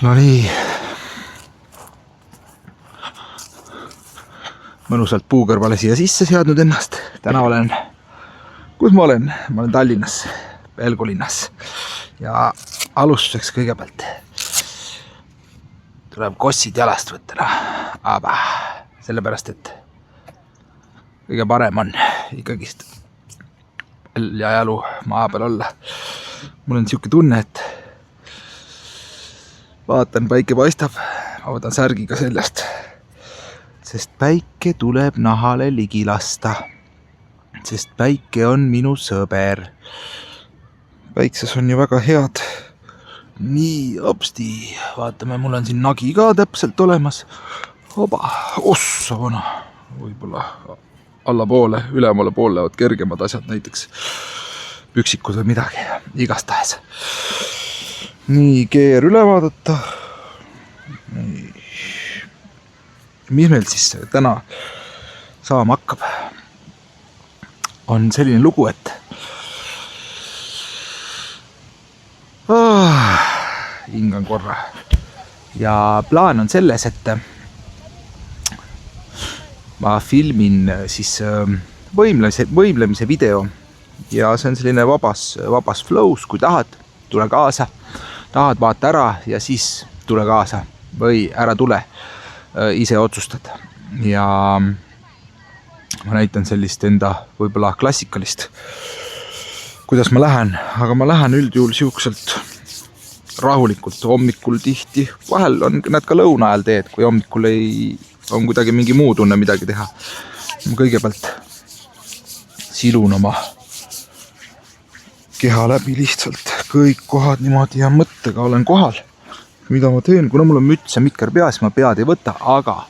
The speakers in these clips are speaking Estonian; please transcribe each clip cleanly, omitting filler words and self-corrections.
No nii. Mõnusalt puu kõrvale siia sisse seadnud ennast. Täna olen, kus ma olen? Ma olen Tallinnas, Pelgu linnas. Ja alustuseks kõigepealt tuleb kossid jalast võtta. Aga sellepärast, et kõige parem on ikkagist ja jalu maa peal olla. Mul on siuke tunne, et vaatan, päike paistab, ma võtan särgiga sellest, sest päike tuleb nahale ligi lasta, sest päike on minu sõber. Päikses on ju väga head. Nii, hopsti, vaatame, mul on siin nagi ka täpselt olemas. Oba, ossa vana, võib-olla allapoole, ülemale poole lähevad kergemad asjad, näiteks püksikud või midagi, igastahes. Nii, keer üle vaadata. Nii. Mis meil siis täna saama hakkab? On selline lugu, et hingan korra. Ja plaan on selles, et ma filmin siis võimlemise video ja see on selline vabas flows, kui tahad, tule kaasa, tahad vaata ära ja siis tule kaasa või ära tule, ise otsustad. Ja ma näitan sellist enda võib-olla klassikalist, kuidas ma lähen, aga ma lähen üldjuhul siukselt rahulikult, hommikul tihti, vahel on nad ka lõuna ajal teed, kui hommikul on kuidagi mingi muu tunne midagi teha. Ma kõigepealt silun oma keha läbi lihtsalt kõik kohad niimoodi ja mõttega olen kohal, mida ma teen, kuna mul on müts ja mikker peas, ma pead ei võta, aga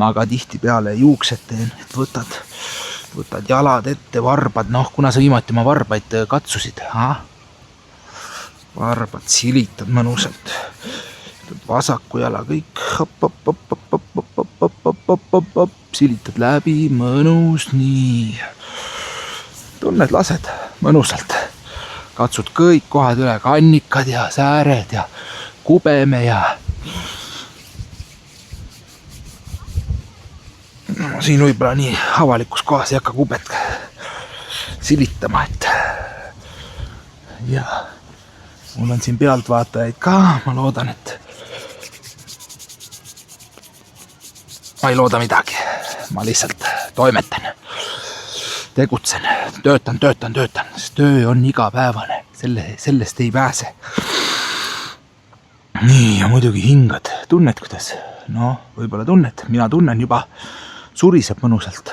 ma ka tihti peale juuksed teen, et võtad jalad ette, varbad, kuna sa viimati oma varbaid katsusid, varbad silitad mõnusalt, vasaku jala kõik, silitad läbi, mõnus, nii, tunned, lased mõnusalt, katsud kõik kohad üle, kannikad ja sääred ja kubeme ja siin võib-olla nii avalikus kohas ei hakka kubet silitama, et ja mul on siin pealtvaatajaid ka, ma loodan, et ma ei looda midagi, ma lihtsalt toimetan, tegutsen, töötan, sest töö on igapäevane, sellest ei pääse. Nii, ja muidugi hingad, tunned kuidas? Võib-olla tunned, mina tunnen juba, suriseb mõnusalt.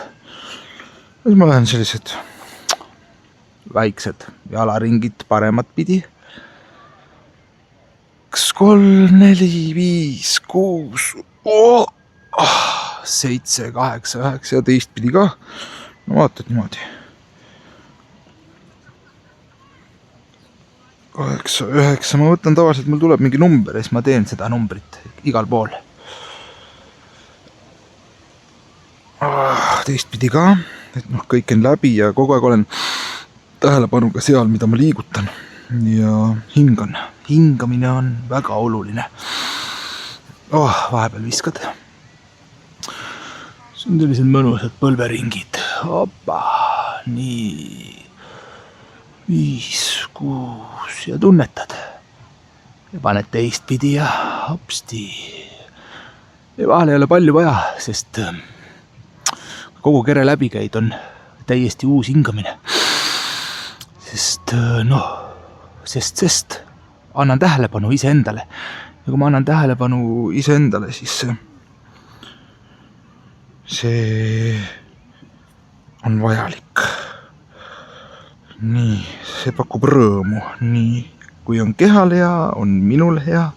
Siis ma lähen sellised väiksed jalaringid paremat pidi. 3, 4, 5, 6, 7, 8, 9 ja teistpidi ka. Vaatad niimoodi. 8, 9, ma võtan tavaliselt, mul tuleb mingi number ja siis ma teen seda numbrit igal pool. Teistpidi ka, et kõik on läbi ja kogu aeg olen tähelepanu ka seal, mida ma liigutan ja hingan. Hingamine on väga oluline. Vahepeal viskad. See on sellised mõnusad põlveringid. Opa, nii. 5, 6 ja tunnetad. Ja paned teistpidi ja hopsti. Ja vahel ei ole palju vaja, sest kogu kere läbikäid on täiesti uus hingamine. Sest sest annan tähelepanu iseendale. Ja kui ma annan tähelepanu iseendale, siis see on vajalik. Nii, see pakub rõõmu. Nii, kui on kehal hea, on minul hea.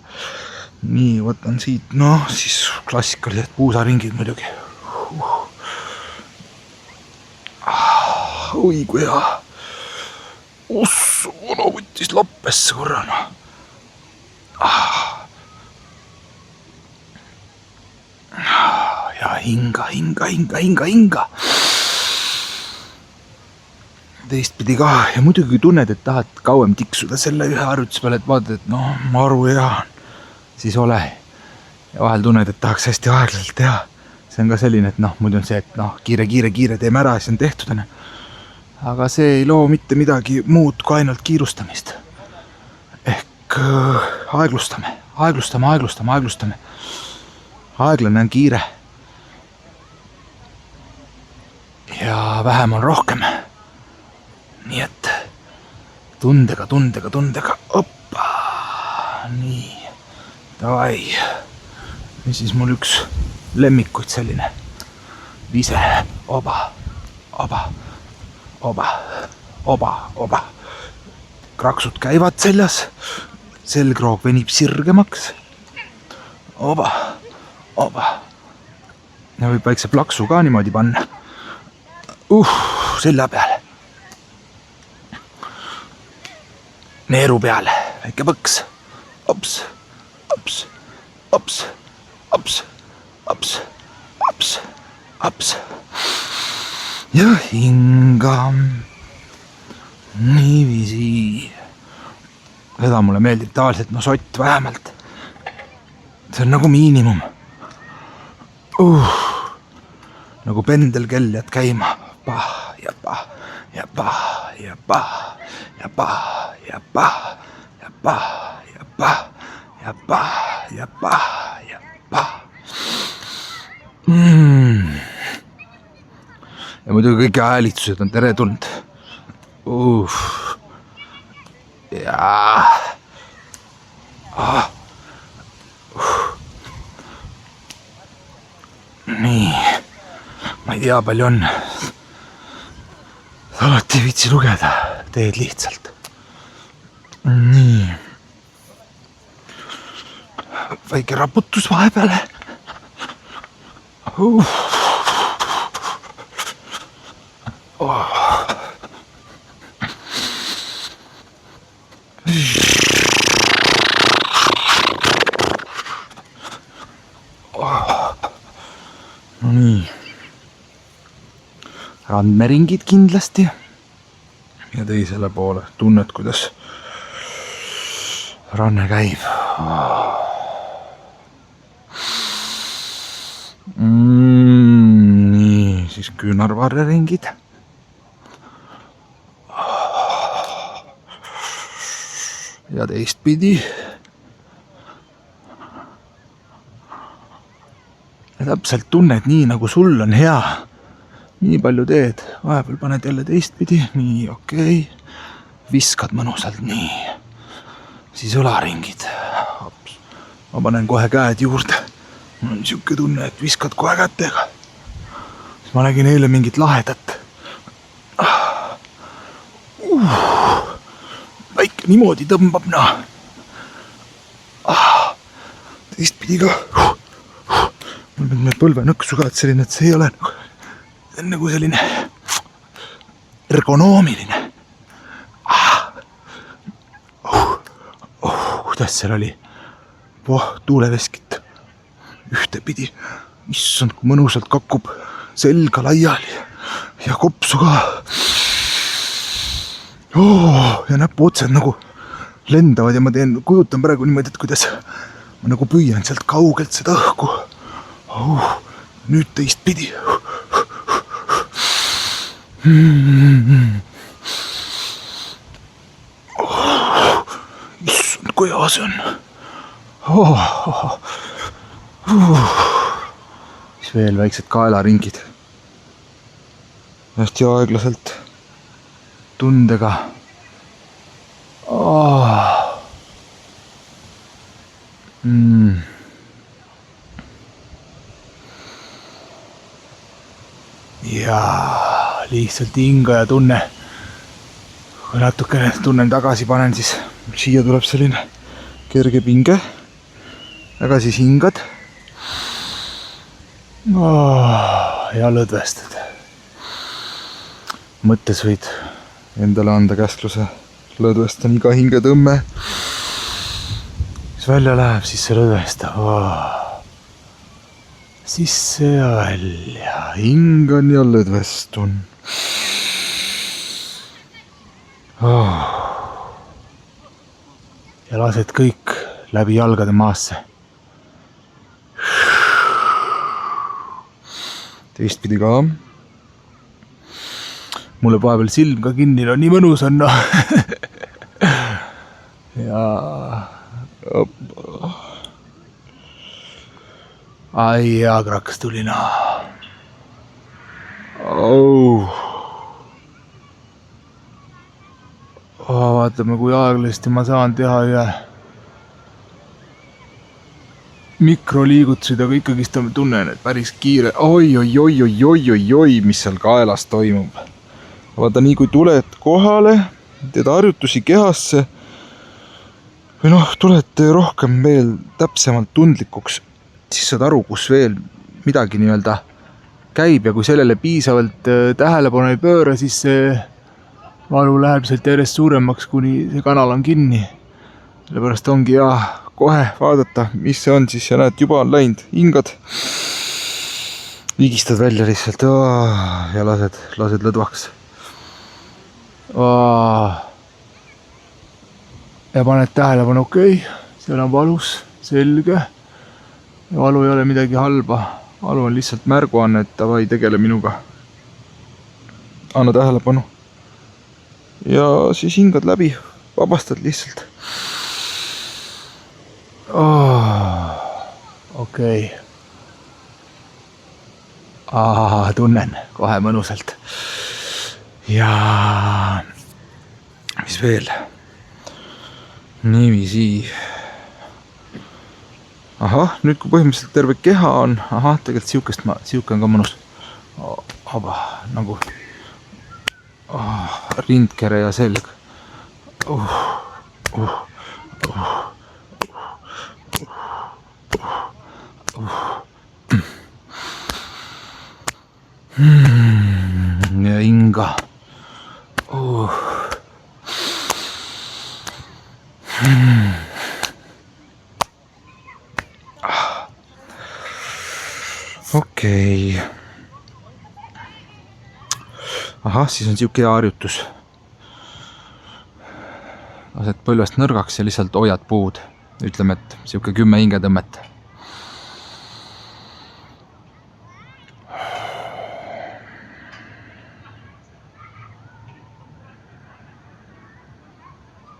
Nii, võtan siit, siis klassikalised puusaringid muidugi. Oi, kui hea. Ossu, vana võttis lappesse korrana. Ja hinga. Teistpidi ka. Ja muidugi tunned, et tahad kauem tiksuda selle ühe harjutuse peale, et vaatad, et maru hea. siis ole. Ja vahel tunned, et tahaks hästi aeglaselt teha. See on ka selline, et muidu on see, et kiire teeme ära ja see on tehtud. Aga see ei loo mitte midagi muud kui ainult kiirustamist. Ehk aeglustame. Aeglane on kiire. Ja vähem on rohkem. Nii et tundega. Oppa. Nii. Davai. Ja siis mul üks lemmikuid selline. Vise. Oba. Kraksud käivad seljas. Selgroog venib sirgemaks. Oba. Ja võib väikse plaksu ka niimoodi panna. Selja peale. Neeru peale. Väike põks. Ops. Ja hinga. Niiviisi. Seda mulle meeldib tavaliselt, sott vähemalt. See on nagu miinimum. Nagu pendelkell jääd käima. Ja muidugi kõik häälitsused on teretulnud. Nii. Ma ei tea, palju on. Alati ei viitsi lugeda. Teed lihtsalt. Nii. Väike raputus vahepeale. No nii. Randmeringid kindlasti. Ja teisele poole tunned, kuidas ranne käib. Nii, siis küünarvarreringid. Ja teistpidi. Ja täpselt tunned nii, nagu sul on hea. Nii palju teed. Vahepeal paned jälle teistpidi. Nii, okei. Viskad mõnusalt. Nii. Siis õlaringid. Ma panen kohe käed juurde. Mul on siuke tunne, et viskad kohe kätega. Siis ma nägin eile mingit lahedat. Väike niimoodi tõmbab, teistpidi ka. Mul on need põlvenõksu ka, et selline, et see ei ole nagu selline ergonoomiline. Kuidas seal oli? Tuuleveskit ühtepidi. Issand, kui mõnusalt kakkub selga laiali ja kopsu ka. Ja näpuotsed nagu lendavad ja ma kujutan praegu niimoodi, et kuidas ma nagu püüan sealt kaugelt seda õhku. Nüüd teistpidi. Issand, kui hea see on. Siis veel väiksed kaelaringid. Hästi aeglaselt tundega. Ja lihtsalt hinga ja tunne. Kui natukene tunnen tagasi panen, siis siia tuleb selline kerge pinge. Aga siis hingad. Ja lõdvestad. Mõttes võid endale anda käskluse. Lõdvestan iga hingetõmme. Mis välja läheb, siis see lõdvestab. Sisse ja välja. Hingan ja lõdvestun. Ja lased kõik läbi jalgade maasse. Teistpidi ka. Mulle vahepeal silm ka kinni, no nii mõnus on, no. Ja ai jaa, kraks tuli, no. Vaatame, kui aeglasti ma saan teha ühe mikroliigutused, aga ikkagist tunnen, et päris kiire. Oi, mis seal kaelas toimub. Vaata, nii kui tuled kohale, teed harjutusi kehasse või tuled rohkem veel täpsemalt tundlikuks, siis saad aru, kus veel midagi nii-öelda käib ja kui sellele piisavalt tähelepanu ei pööra, siis see valu läheb sealt järjest suuremaks, kuni see kanal on kinni. Sellepärast ongi kohe vaadata, mis see on siis ja näed, juba on läinud. Hingad, vigistad välja lihtsalt ja lased lõdvaks. Ja paned tähelepanu, okei, seal on valus, selge. Ja valu ei ole midagi halba. Valu on lihtsalt märguanne, et davai, tegele minuga. Anna tähelepanu. Ja siis hingad läbi, vabastad lihtsalt. Okei. Tunnen kohe mõnusalt. Ja mis veel? Niiviisi. Nüüd kui põhimõtteliselt terve keha on, tegelikult siuke on ka mõnus. Nagu rindkere ja selg. Ja hinga. Okei. Siis on siuke hea harjutus. Lased põlvest nõrgaks ja lihtsalt hoiad puud. Ütleme, et siuke 10 hingetõmmet.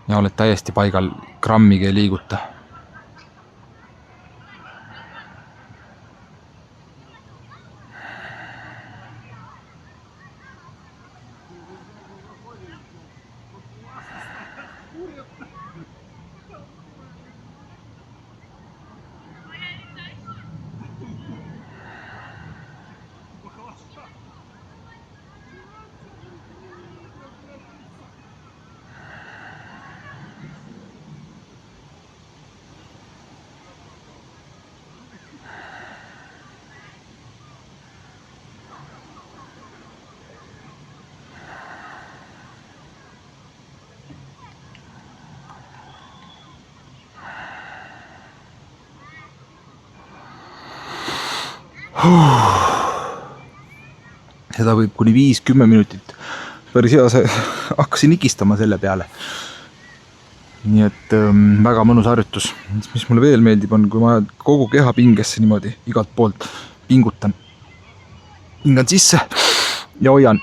Ja oled täiesti paigal, grammigi ei liiguta. Seda võib kuni 5-10 minutit. Päris hea, hakkasin ikistama selle peale. Nii et väga mõnus harjutus. Mis mulle veel meeldib on, kui ma kogu keha pingesse niimoodi igalt poolt pingutan. Hingan sisse ja hoian.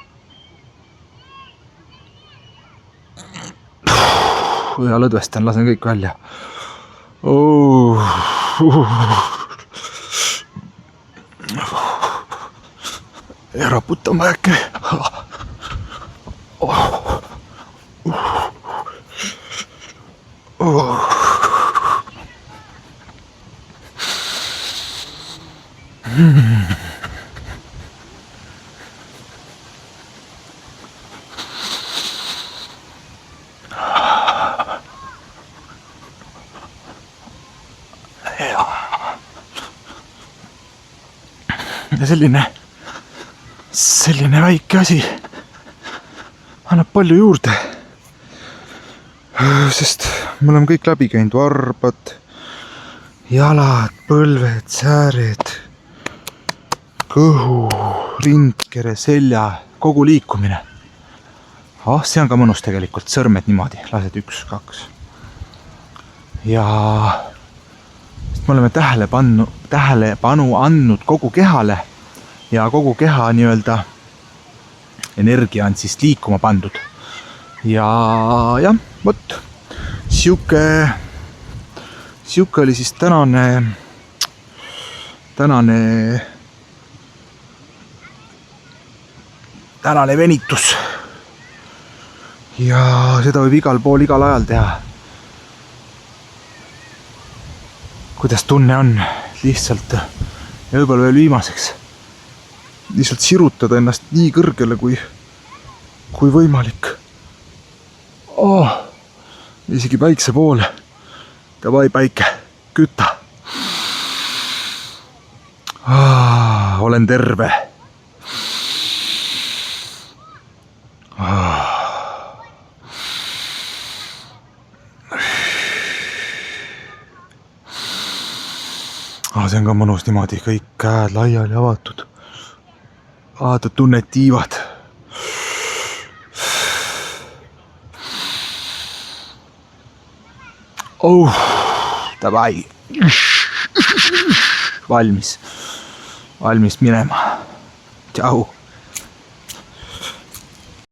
Ja lõdvestan, lasen kõik välja. Ja raputama äkki. Ja selline väike asi annab palju juurde, sest me oleme kõik läbi käinud, varbad, jalad, põlved, sääred, kõhu, rindkere, selja, kogu liikumine. See on ka mõnus tegelikult, sõrmed niimoodi, lased 1, 2 ja sest me oleme tähelepanu andnud kogu kehale ja kogu keha nii-öelda energia on siis liikuma pandud. Ja jah, vot, siuke oli siis tänane venitus. Ja seda võib igal pool, igal ajal teha. Kuidas tunne on lihtsalt ja võib-olla veel viimaseks lihtsalt sirutada ennast nii kõrgele kui võimalik. Isegi päikse poole. Davai päike, kütta. Olen terve. See on ka mõnus niimoodi, kõik käed laiali avatud. Vaatad, tunned tiivad. Davai. Valmis minema. Tšau.